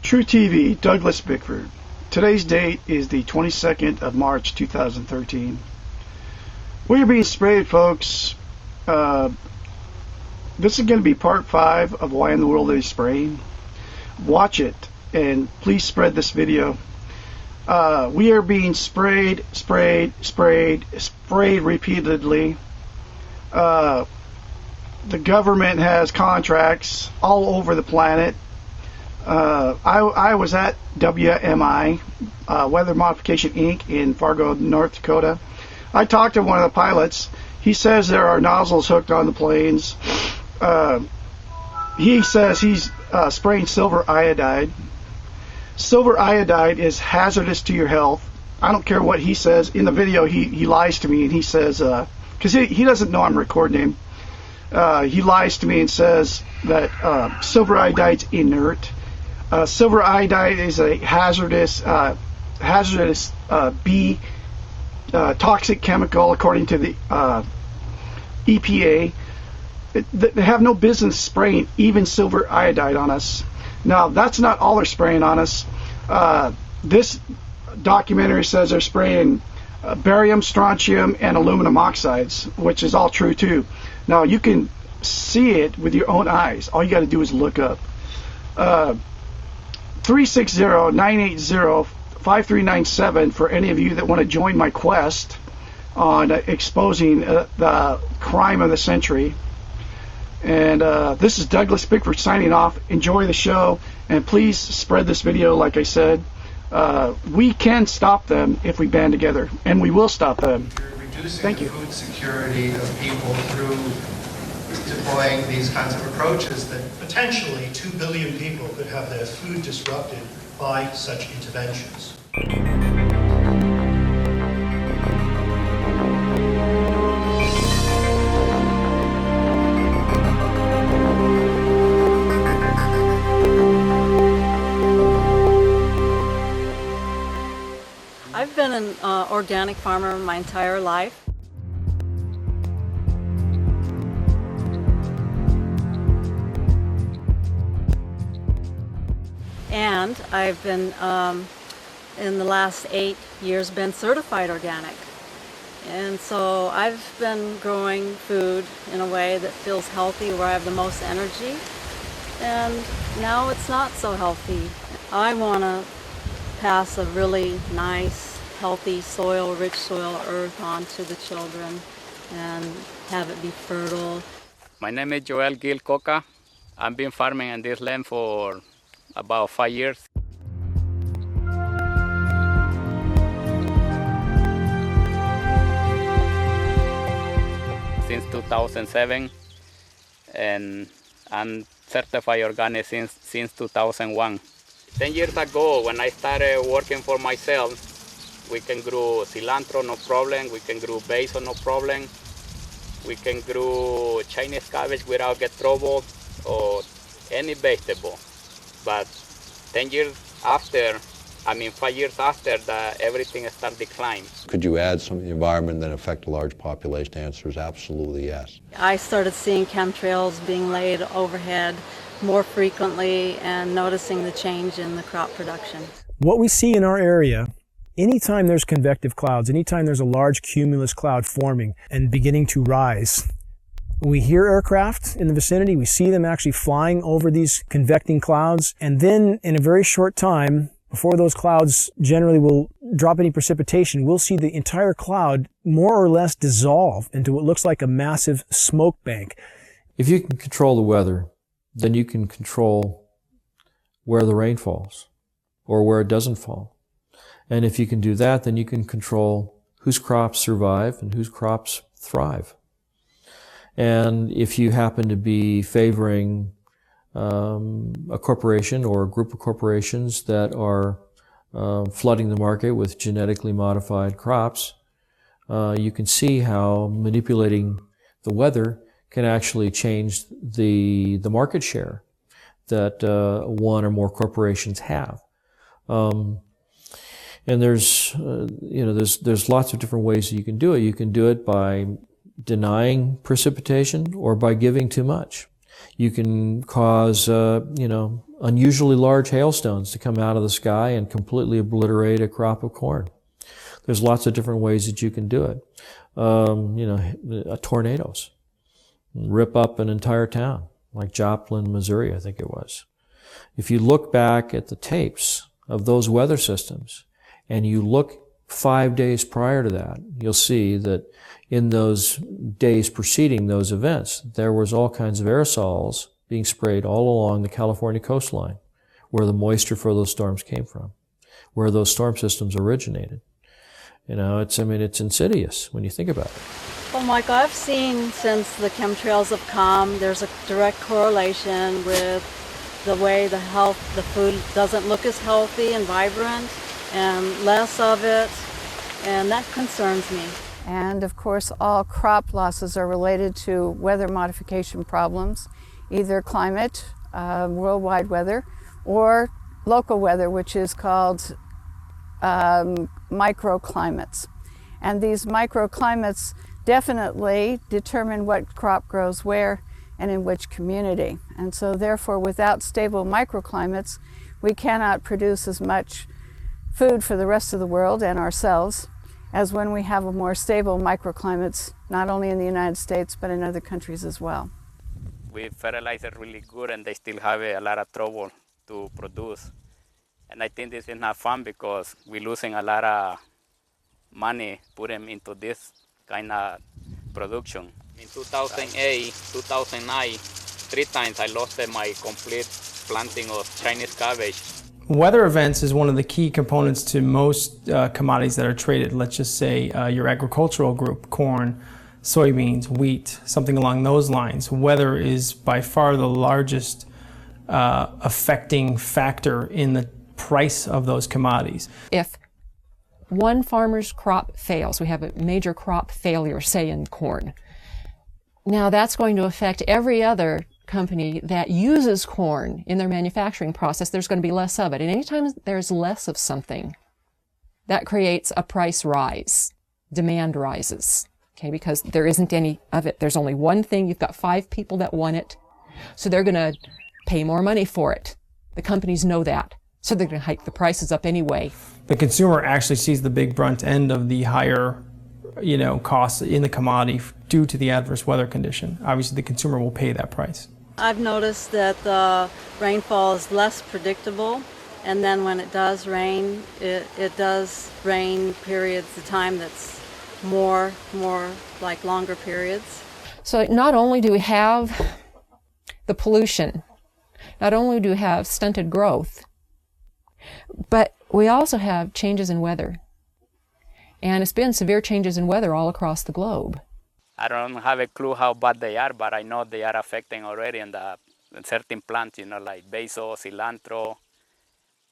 True TV, Douglas Bickford. Today's date is the 22nd of March 2013. We are being sprayed, folks. This is going to be part 5 of Why in the World Are They Spraying? Watch it and please spread this video. We are being sprayed repeatedly. The government has contracts all over the planet. I was at WMI, Weather Modification Inc. in Fargo, North Dakota. I talked to one of the pilots. He says there are nozzles hooked on the planes. He says he's spraying silver iodide. Silver iodide is hazardous to your health. I don't care what he says. In the video, he lies to me, and he says, because he doesn't know I'm recording him. He lies to me and says that silver iodide's inert. Silver iodide is a hazardous toxic chemical, according to the EPA. They have no business spraying even silver iodide on us. Now, that's not all they're spraying on us. This documentary says they're spraying barium, strontium, and aluminum oxides, which is all true too. Now, you can see it with your own eyes. All you got to do is look up. 360-980-5397 for any of you that want to join my quest on exposing the crime of the century. And this is Douglas Bickford signing off. Enjoy the show, and please spread this video. Like I said, we can stop them if we band together, and we will stop them. Thank you. Food security of people through deploying these kinds of approaches that potentially 2 billion people could have their food disrupted by such interventions. I've been an organic farmer my entire life. And I've been, in the last 8 years, been certified organic. And so I've been growing food in a way that feels healthy, where I have the most energy. And now it's not so healthy. I want to pass a really nice, healthy soil, rich soil, earth on to the children and have it be fertile. My name is Joel Gil Coca. I've been farming in this land for about 5 years. Since 2007, and I'm certified organic since 2001. 10 years ago, when I started working for myself, we can grow cilantro, no problem. We can grow basil, no problem. We can grow Chinese cabbage without get trouble, or any vegetable. But 10 years after, 5 years after, that everything started decline. Could you add some of the environment that affect a large population? The answer is absolutely yes. I started seeing chemtrails being laid overhead more frequently and noticing the change in the crop production. What we see in our area, anytime there's convective clouds, anytime there's a large cumulus cloud forming and beginning to rise, we hear aircraft in the vicinity, we see them actually flying over these convecting clouds, and then in a very short time, before those clouds generally will drop any precipitation, we'll see the entire cloud more or less dissolve into what looks like a massive smoke bank. If you can control the weather, then you can control where the rain falls or where it doesn't fall. And if you can do that, then you can control whose crops survive and whose crops thrive. And if you happen to be favoring a corporation or a group of corporations that are flooding the market with genetically modified crops, you can see how manipulating the weather can actually change the market share that one or more corporations have. And there's lots of different ways that you can do it. You can do it by denying precipitation or by giving too much. You can cause, unusually large hailstones to come out of the sky and completely obliterate a crop of corn. There's lots of different ways that you can do it. Tornadoes rip up an entire town, like Joplin, Missouri, I think it was. If you look back at the tapes of those weather systems and you look 5 days prior to that, you'll see that in those days preceding those events, there was all kinds of aerosols being sprayed all along the California coastline, where the moisture for those storms came from, where those storm systems originated. It's insidious when you think about it. Well, Mike, I've seen since the chemtrails have come, there's a direct correlation with the way the food doesn't look as healthy and vibrant, and less of it, and that concerns me. And of course, all crop losses are related to weather modification problems, either climate, worldwide weather, or local weather, which is called microclimates. And these microclimates definitely determine what crop grows where and in which community. And so therefore, without stable microclimates, we cannot produce as much food for the rest of the world and ourselves as when we have a more stable microclimates, not only in the United States, but in other countries as well. We fertilize it really good and they still have a lot of trouble to produce. And I think this is not fun because we're losing a lot of money putting into this kind of production. In 2008, 2009, 3 times I lost my complete planting of Chinese cabbage. Weather events is one of the key components to most commodities that are traded. Let's just say your agricultural group, corn, soybeans, wheat, something along those lines. Weather is by far the largest affecting factor in the price of those commodities. If one farmer's crop fails, we have a major crop failure, say in corn, now that's going to affect every other company that uses corn in their manufacturing process. There's going to be less of it. And anytime there's less of something, that creates a price rise. Demand rises, okay, because there isn't any of it. There's only one thing. You've got 5 people that want it, so they're going to pay more money for it. The companies know that, so they're going to hike the prices up anyway. The consumer actually sees the big brunt end of the higher costs in the commodity due to the adverse weather condition. Obviously, the consumer will pay that price. I've noticed that the rainfall is less predictable, and then when it does rain, it does rain periods of time that's more like longer periods. So not only do we have the pollution, not only do we have stunted growth, but we also have changes in weather. And it's been severe changes in weather all across the globe. I don't have a clue how bad they are, but I know they are affecting already in certain plants, like basil, cilantro,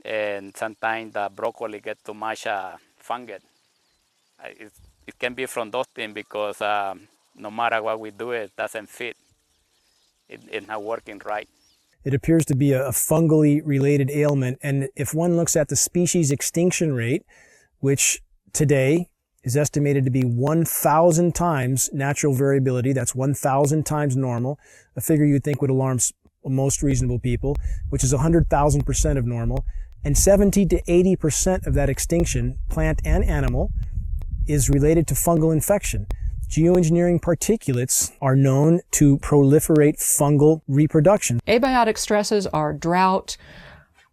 and sometimes the broccoli get too much fungus. It can be from those things because no matter what we do, it doesn't fit. It's not working right. It appears to be a fungally related ailment, and if one looks at the species extinction rate, which today is estimated to be 1,000 times natural variability, that's 1,000 times normal, a figure you'd think would alarm most reasonable people, which is 100,000% of normal, and 70 to 80% of that extinction, plant and animal, is related to fungal infection. Geoengineering particulates are known to proliferate fungal reproduction. Abiotic stresses are drought,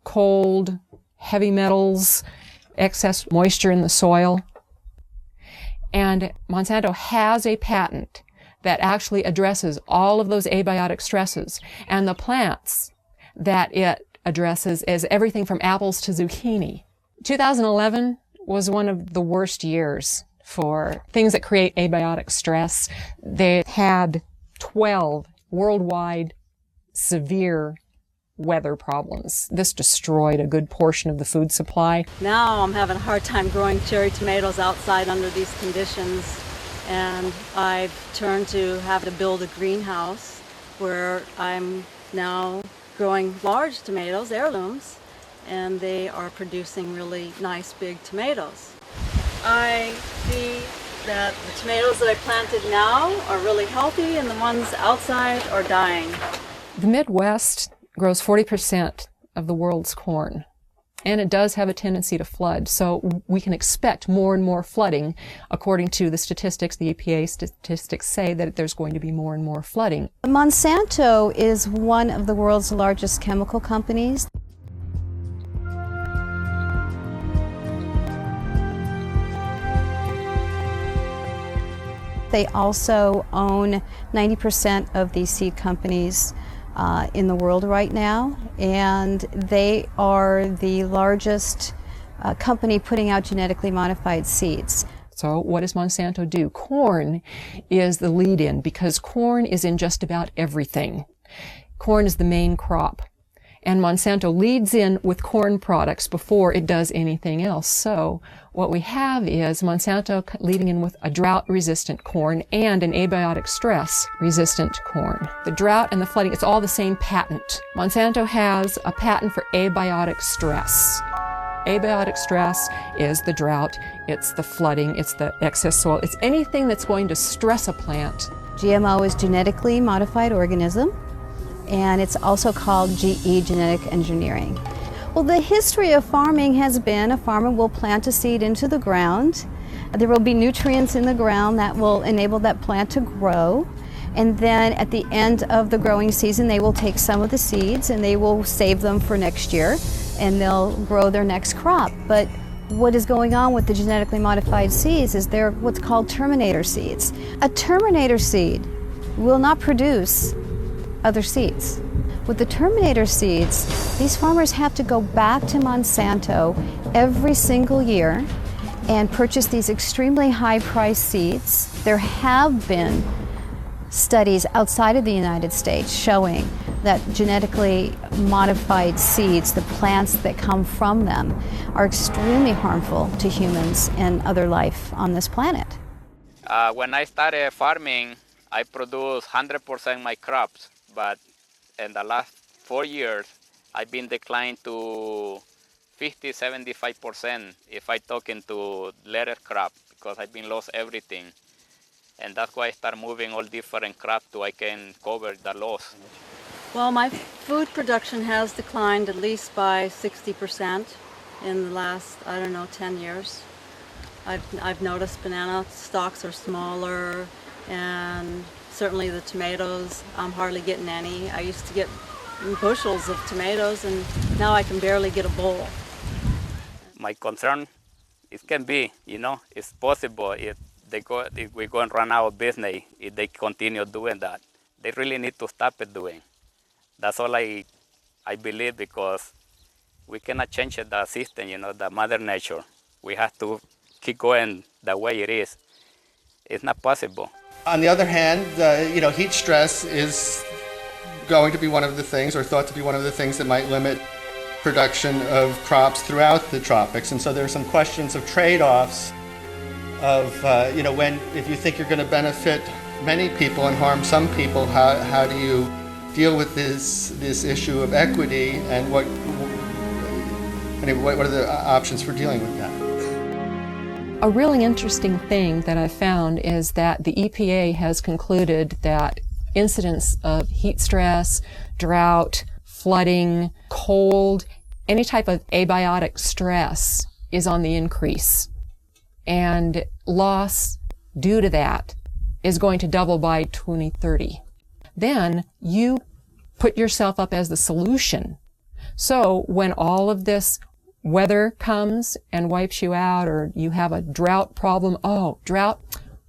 cold, heavy metals, excess moisture in the soil. And Monsanto has a patent that actually addresses all of those abiotic stresses. And the plants that it addresses is everything from apples to zucchini. 2011 was one of the worst years for things that create abiotic stress. They had 12 worldwide severe weather problems. This destroyed a good portion of the food supply. Now I'm having a hard time growing cherry tomatoes outside under these conditions, and I've turned to have to build a greenhouse where I'm now growing large tomatoes, heirlooms, and they are producing really nice big tomatoes. I see that the tomatoes that I planted now are really healthy and the ones outside are dying. The Midwest grows 40% of the world's corn. And it does have a tendency to flood, so we can expect more and more flooding. According to the statistics, the EPA statistics say that there's going to be more and more flooding. Monsanto is one of the world's largest chemical companies. They also own 90% of the seed companies in the world right now, and they are the largest company putting out genetically modified seeds. So what does Monsanto do? Corn is the lead-in because corn is in just about everything. Corn is the main crop. And Monsanto leads in with corn products before it does anything else. So what we have is Monsanto leading in with a drought-resistant corn and an abiotic stress-resistant corn. The drought and the flooding, it's all the same patent. Monsanto has a patent for abiotic stress. Abiotic stress is the drought, it's the flooding, it's the excess soil, it's anything that's going to stress a plant. GMO is genetically modified organism, and it's also called GE, genetic engineering. Well, the history of farming has been a farmer will plant a seed into the ground. There will be nutrients in the ground that will enable that plant to grow. And then at the end of the growing season, they will take some of the seeds and they will save them for next year, and they'll grow their next crop. But what is going on with the genetically modified seeds is they're what's called terminator seeds. A terminator seed will not produce other seeds. With the terminator seeds, these farmers have to go back to Monsanto every single year and purchase these extremely high-priced seeds. There have been studies outside of the United States showing that genetically modified seeds, the plants that come from them, are extremely harmful to humans and other life on this planet. When I started farming, I produced 100% my crops, but in the last 4 years, I've been declined to 50-75% if I talk into lettuce crop, because I've been lost everything. And that's why I start moving all different crops so I can cover the loss. Well, my food production has declined at least by 60% in the last, 10 years. I've noticed banana stalks are smaller, and certainly the tomatoes, I'm hardly getting any. I used to get bushels of tomatoes, and now I can barely get a bowl. My concern, it can be, it's possible if we're going to run out of business if they continue doing that. They really need to stop it doing. That's all I believe, because we cannot change the system, the mother nature. We have to keep going the way it is. It's not possible. On the other hand, heat stress is going to be one of the things, or thought to be one of the things, that might limit production of crops throughout the tropics. And so there are some questions of trade-offs of, if you think you're going to benefit many people and harm some people, how do you deal with this issue of equity, and what are the options for dealing with that? A really interesting thing that I found is that the EPA has concluded that incidents of heat stress, drought, flooding, cold, any type of abiotic stress is on the increase. And loss due to that is going to double by 2030. Then you put yourself up as the solution. So when all of this weather comes and wipes you out, or you have a drought problem, drought,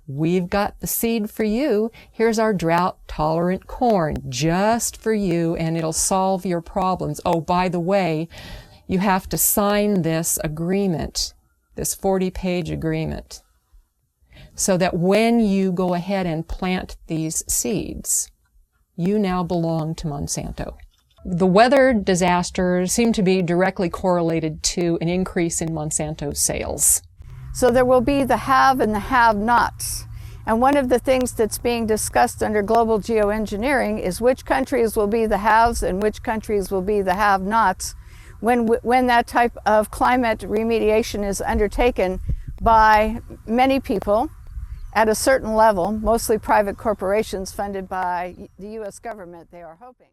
we've got the seed for you. Here's our drought-tolerant corn just for you, and it'll solve your problems. Oh, by the way, you have to sign this agreement, this 40-page agreement, so that when you go ahead and plant these seeds, you now belong to Monsanto. The weather disasters seem to be directly correlated to an increase in Monsanto sales. So there will be the have and the have-nots. And one of the things that's being discussed under global geoengineering is which countries will be the haves and which countries will be the have-nots when that type of climate remediation is undertaken by many people at a certain level, mostly private corporations funded by the U.S. government, they are hoping.